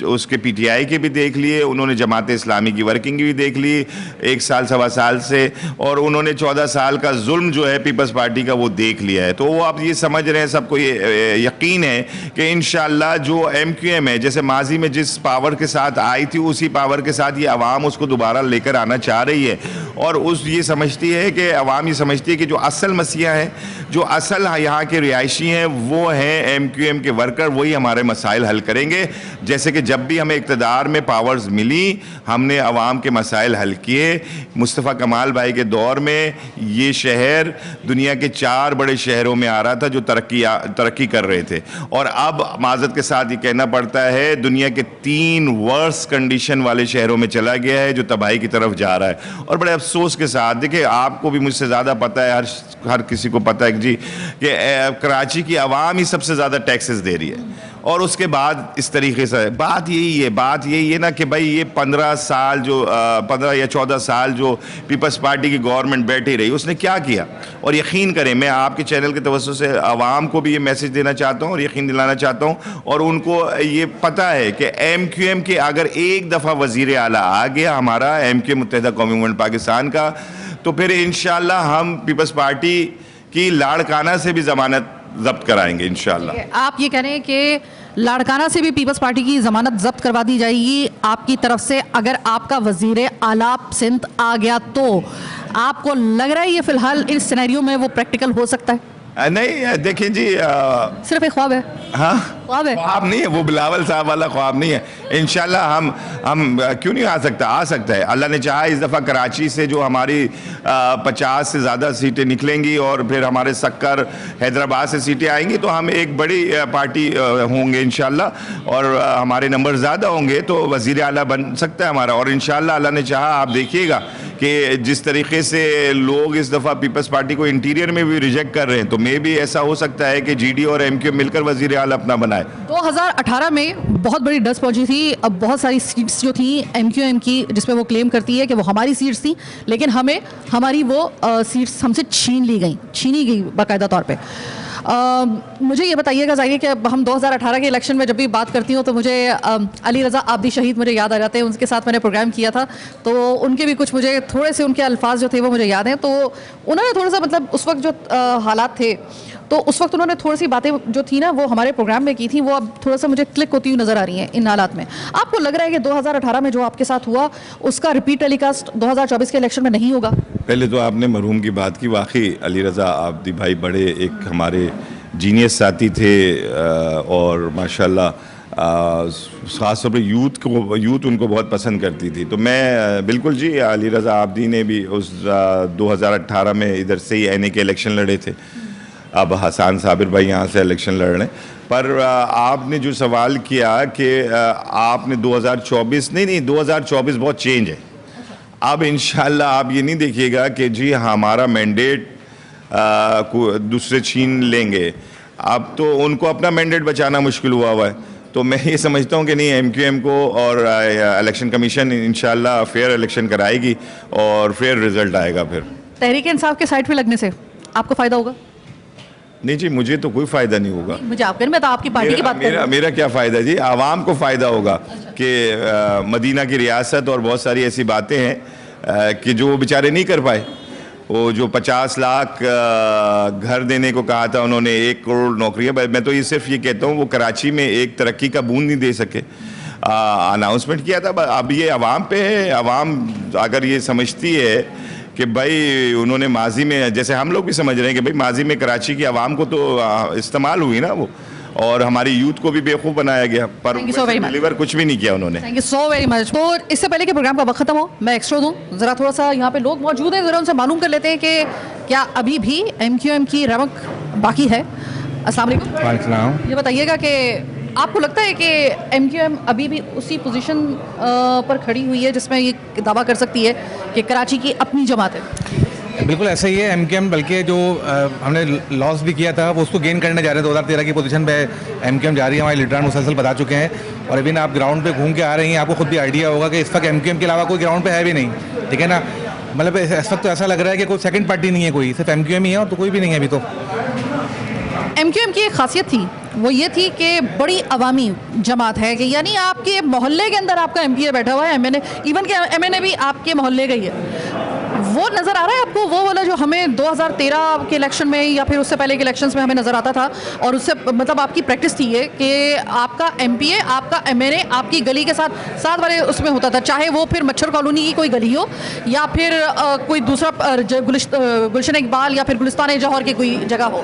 उसके PTI के भी देख लिए, उन्होंने जमात इस्लामी की वर्किंग भी देख ली 1 साल 1.25 साल से, और उन्होंने 14 साल का जुल्म जो है पीपल्स पार्टी का वो देख लिया है। तो वो आप ये समझ रहे हैं, सबको ये यकीन है कि इंशाल्लाह जो MQM है, जैसे माजी में जिस पावर के साथ आई थी उसी पावर के साथ ये आवाम उसको दोबारा लेकर आना चाह रही है। और ये समझती है कि आवाम ये समझती है कि जो असल मसीहा है, जो असल यहाँ के रिहायशी हैं, वो हैं MQM के वर्कर, वही हमारे मसाइल हल करेंगे। जैसे कि जब भी हमें इक़्तिदार में पावर्स मिली, हमने आवाम के मसाइल हल किए। मुस्तफ़ा कमाल भाई के दौर में ये शहर दुनिया के 4 बड़े शहरों में आ रहा था जो तरक्की कर रहे थे, और अब माज़रत के साथ ये कहना पड़ता है दुनिया के 3 वर्स्ट कंडीशन वाले शहरों में चला गया है, जो तबाही की तरफ जा रहा है। और बड़े अफसोस के साथ, देखिए आपको भी मुझसे ज़्यादा पता है, हर किसी को पता है जी कि कराची की आवाम ही सबसे ज़्यादा टैक्सेस दे रही है, और उसके बाद इस तरीके से बात यही है ना कि भाई ये 15 साल जो 15 या 14 साल जो पीपल्स पार्टी की गवर्नमेंट बैठी रही, उसने क्या किया। और यकीन करें, मैं आपके चैनल के तवज्जो से आवाम को भी ये मैसेज देना चाहता हूँ और यकीन दिलाना चाहता हूँ, और उनको ये पता है कि MQM के अगर एक दफ़ा वज़ीर आला आ गया हमारा MQM मुत्तहिदा कौमी मूवमेंट पाकिस्तान का, तो फिर इंशाल्लाह हम पीपल्स पार्टी की लाड़काना से भी ज़मानत जब्त कराएंगे इंशाल्लाह। आप ये कह रहे हैं कि लाड़काना से भी पीपल्स पार्टी की ज़मानत जब्त करवा दी जाएगी आपकी तरफ से, अगर आपका वज़ीर आला सिंध आ गया तो आपको लग रहा है ये फ़िलहाल इस सिनेरियो में वो प्रैक्टिकल हो सकता है? नहीं, देखिए जी, सिर्फ एक ख्वाब है। हाँ, ख्वाब है, ख्वाब नहीं है, वो बिलावल साहब वाला ख्वाब नहीं है। इंशाल्लाह हम क्यों नहीं आ सकता है। अल्लाह ने चाहा इस दफ़ा कराची से जो हमारी 50 से ज़्यादा सीटें निकलेंगी और फिर हमारे सक्कर हैदराबाद से सीटें आएंगी, तो हम एक बड़ी पार्टी होंगे इंशाल्लाह, और हमारे नंबर ज़्यादा होंगे तो वज़ीर आला बन सकता है हमारा। और इंशाल्लाह अल्लाह ने चाहा, आप देखिएगा कि जिस तरीके से लोग इस दफ़ा पीपल्स पार्टी को इंटीरियर में भी रिजेक्ट कर रहे हैं, तो मे भी ऐसा हो सकता है कि GD और MQM मिलकर वज़ीर आला अपना बनाए। 2018 में बहुत बड़ी डस्ट पहुंची थी, अब बहुत सारी सीट्स जो थी MQM की जिसमें वो क्लेम करती है कि वो हमारी सीट्स थी, लेकिन हमें हमारी वो सीट्स हमसे छीनी गई बाकायदा तौर पे। मुझे ये बताइएगा जाहिर कि अब हम 2018 के इलेक्शन में जब भी बात करती हूँ तो मुझे अली रज़ा आब्दी शहीद मुझे याद आ जाते हैं। उनके साथ मैंने प्रोग्राम किया था तो उनके भी कुछ मुझे थोड़े से उनके अल्फाज जो थे वो मुझे याद हैं। तो उन्होंने थोड़ा सा मतलब उस वक्त जो हालात थे तो उस वक्त उन्होंने थोड़ी सी बातें जो थी ना वो हमारे प्रोग्राम में की थी, वो अब थोड़ा सा मुझे क्लिक होती हुई नज़र आ रही हैं इन हालात में। आपको लग रहा है कि 2018 में जो आपके साथ हुआ उसका रिपीट टेलीकास्ट 2024 के इलेक्शन में नहीं होगा? पहले तो आपने मरहूम की बात की, वाकई अली रज़ा आब्दी भाई बड़े एक हमारे जीनियस साथी थे और माशाल्लाह ख़ास तौर पर यूथ उनको बहुत पसंद करती थी। तो मैं बिल्कुल जी, अली रज़ा आब्दी ने भी उस 2018 में इधर से ही NA के इलेक्शन लड़े थे। अब हसन साबिर भाई यहाँ से इलेक्शन लड़ रहे हैं। पर आपने जो सवाल किया कि आपने 2024 नहीं 2024 बहुत चेंज है। अब इंशाल्लाह आप ये नहीं देखिएगा कि जी हमारा मैंडेट को दूसरे छीन लेंगे। अब तो उनको अपना मैंडेट बचाना मुश्किल हुआ है। तो मैं ये समझता हूँ कि नहीं, MQM को और इलेक्शन कमीशन इंशाल्लाह फेयर इलेक्शन कराएगी और फेयर रिजल्ट आएगा। फिर तहरीक इंसाफ के साइड पे लगने से आपको फ़ायदा होगा? नहीं जी, मुझे तो कोई फ़ायदा नहीं होगा। मुझे आपके मैं तो आपकी पार्टी की बात कर रही हूं। मेरा क्या फ़ायदा जी, आवाम को फ़ायदा होगा कि मदीना की रियासत और बहुत सारी ऐसी बातें हैं कि जो वो बेचारे नहीं कर पाए। वो जो 50 लाख घर देने को कहा था उन्होंने, 1 करोड़ नौकरियाँ, मैं तो ये सिर्फ ये कहता हूँ वो कराची में एक तरक्की का बूंद नहीं दे सके। अनाउंसमेंट किया था। अब ये अवाम पे है। अवाम अगर ये समझती है कि भाई उन्होंने माजी में, जैसे हम लोग भी समझ रहे हैं कि भाई माजी में कराची की आवाम को तो इस्तेमाल हुई ना वो, और हमारी यूथ को भी बेवकूफ़ बनाया गया, पर डिलीवर कुछ भी नहीं किया उन्होंने। Thank you so very much. तो इससे पहले कि प्रोग्राम का वक्त खत्म हो, मैं एक्स्ट्रा दूं, ज़रा थोड़ा सा यहाँ पे लोग मौजूद हैं, ज़रा उनसे मालूम कर लेते हैं कि क्या अभी भी MQM की रमक बाकी है। अस्सलाम वालेकुम। ये बताइएगा कि आपको लगता है कि MQM अभी भी उसी पोजीशन पर खड़ी हुई है जिसमें ये दावा कर सकती है कि कराची की अपनी जमात है? बिल्कुल ऐसा ही है। MQM बल्कि जो हमने लॉस भी किया था वो उसको गेन करने जा रहे हैं। 2013 की पोजीशन पे MQM जा रही है, हमारे लीडरान मुसलसल बता चुके हैं। और अभी ना आप ग्राउंड पे घूम के आ रही हैं, आपको खुद भी आइडिया होगा कि इस वक्त MQM के अलावा कोई ग्राउंड पे है भी नहीं, ठीक है ना। मतलब इस वक्त तो ऐसा लग रहा है कि कोई सेकंड पार्टी नहीं है, कोई सिर्फ MQM ही है और तो कोई भी नहीं है अभी तो। MQM की एक खासियत थी, वो ये थी कि बड़ी अवामी जमात है, कि यानी आपके मोहल्ले के अंदर आपका MPA बैठा हुआ है, MNA, इवन के MNA भी आपके मोहल्ले का ही है। वो नज़र आ रहा है आपको, वो वाला जो हमें 2013 के इलेक्शन में या फिर उससे पहले के इलेक्शंस में हमें नज़र आता था, और उससे मतलब आपकी प्रैक्टिस थी ये कि आपका MPA, आपका MNA आपकी गली के साथ वाले उसमें होता था, चाहे वो फिर मच्छर कॉलोनी की कोई गली हो या फिर कोई दूसरा गुलशन इकबाल या फिर गुलिस्तान जौहर की कोई जगह हो।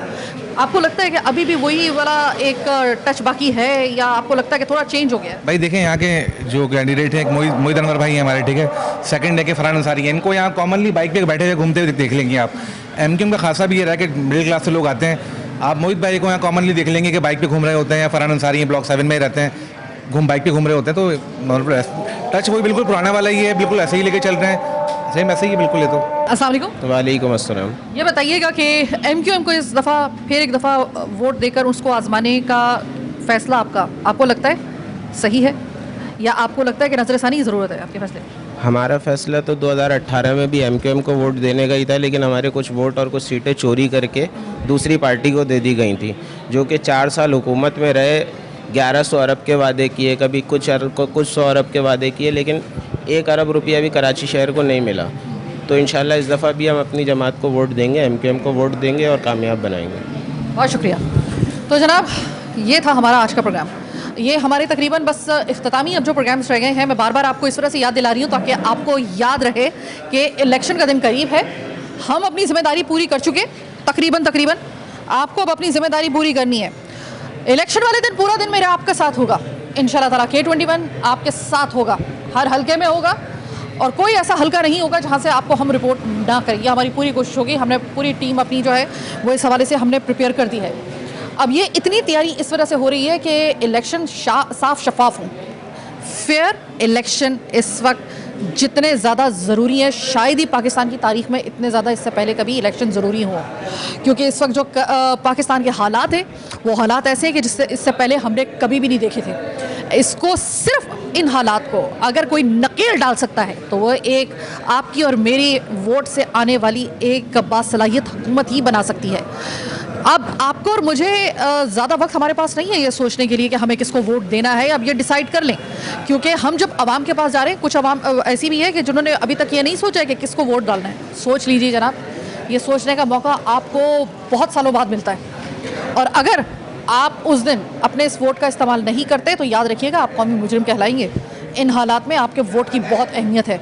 आपको लगता है कि अभी भी वही वाला एक टच बाकी है या आपको लगता है कि थोड़ा चेंज हो गया? भाई देखें, यहाँ के जो कैंडिडेट हैं, मोहित अनवर भाई हैं हमारे, ठीक है, सेकंड है के फरहान अंसारी हैं। इनको यहाँ कॉमनली बाइक पे बैठे हुए घूमते हुए देख लेंगे आप। MQM का खासा भी ये रहा कि मिडिल क्लास से लोग आते हैं। आप मोहित भाई को यहाँ कॉमनली देख लेंगे कि बाइक पे घूम रहे होते हैं, या फरहान अंसारी हैं ब्लॉक 7 में ही रहते हैं, बाइक पे घूम रहे होते हैं। तो टच वही बिल्कुल पुराना वाला ही है, बिल्कुल ऐसे ही लेके चल रहे हैं, सेम ऐसे ही बिल्कुल है। तो अस्सलाम वालेकुम। वालेकुम अस्सलाम। ये बताइएगा कि MQM को इस दफ़ा फिर एक दफ़ा वोट देकर उसको आजमाने का फैसला आपको लगता है सही है, या आपको लगता है कि नज़रसानी की ज़रूरत है आपके फैसले? हमारा फैसला तो 2018 में भी MQM को वोट देने का ही था, लेकिन हमारे कुछ वोट और कुछ सीटें चोरी करके दूसरी पार्टी को दे दी गई थी, जो कि 4 साल हुकूमत में रहे, 1100 अरब के वादे किए, कभी कुछ 100 अरब के वादे किए, लेकिन 1 अरब रुपया भी कराची शहर को नहीं मिला। तो इंशाल्लाह इस दफ़ा भी हम अपनी जमात को वोट देंगे, MQM को वोट देंगे और कामयाब बनाएंगे। बहुत शुक्रिया। तो जनाब, ये था हमारा आज का प्रोग्राम। ये हमारे तकरीबन बस इख्तितामी अब जो प्रोग्राम्स रह गए हैं, मैं बार बार आपको इस तरह से याद दिला रही हूँ ताकि आपको याद रहे कि इलेक्शन का दिन करीब है। हम अपनी ज़िम्मेदारी पूरी कर चुके तकरीबन। आपको अब अपनी ज़िम्मेदारी पूरी करनी है। इलेक्शन वाले दिन पूरा दिन मेरा आपके साथ होगा इंशाल्लाह ताला। K21 आपके साथ होगा, हर हल्के में होगा, और कोई ऐसा हल्का नहीं होगा जहाँ से आपको हम रिपोर्ट ना करें। ये हमारी पूरी कोशिश होगी। हमने पूरी टीम अपनी जो है वो इस हवाले से हमने प्रिपेयर कर दी है। अब ये इतनी तैयारी इस वजह से हो रही है कि इलेक्शन साफ शफाफ हो। फेयर इलेक्शन इस वक्त जितने ज़्यादा ज़रूरी हैं, शायद ही पाकिस्तान की तारीख़ में इतने ज़्यादा इससे पहले कभी इलेक्शन ज़रूरी हो, क्योंकि इस वक्त जो पाकिस्तान के हालात हैं वो हालात ऐसे हैं कि जिससे इससे पहले हमने कभी भी नहीं देखे थे। इसको सिर्फ इन हालात को अगर कोई नकेल डाल सकता है तो वो एक आपकी और मेरी वोट से आने वाली एक बासलाहियत हुकूमत ही बना सकती है। अब आपको और मुझे ज़्यादा वक्त हमारे पास नहीं है ये सोचने के लिए कि हमें किसको वोट देना है, अब ये डिसाइड कर लें, क्योंकि हम जब आवाम के पास जा रहे हैं, कुछ आवाम ऐसी भी है कि जिन्होंने अभी तक ये नहीं सोचा है कि किसको वोट डालना है। सोच लीजिए जनाब, ये सोचने का मौका आपको बहुत सालों बाद मिलता है, और अगर आप उस दिन अपने इस वोट का इस्तेमाल नहीं करते तो याद रखिएगा आप कौमी मुजरिम कहलाएंगे। इन हालात में आपके वोट की बहुत अहमियत है।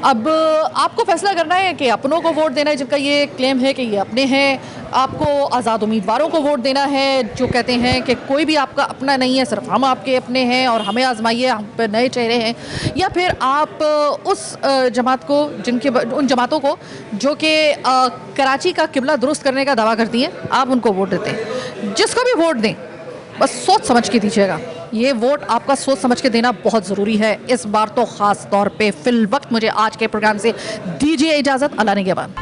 अब आपको फैसला करना है कि अपनों को वोट देना है जिनका ये क्लेम है कि ये अपने हैं, आपको आज़ाद उम्मीदवारों को वोट देना है जो कहते हैं कि कोई भी आपका अपना नहीं है, सिर्फ हम आपके अपने हैं और हमें आजमाइए, हम पे नए चेहरे हैं, या फिर आप उस जमात को उन जमातों को जो कि कराची का किबला दुरुस्त करने का दावा करती हैं, आप उनको वोट देते हैं। जिसको भी वोट दें बस सोच समझ के दीजिएगा, ये वोट आपका सोच समझ के देना बहुत ज़रूरी है इस बार तो ख़ास तौर पे। फिल वक्त मुझे आज के प्रोग्राम से दीजिए इजाज़त। अल्लाह ने के बाद।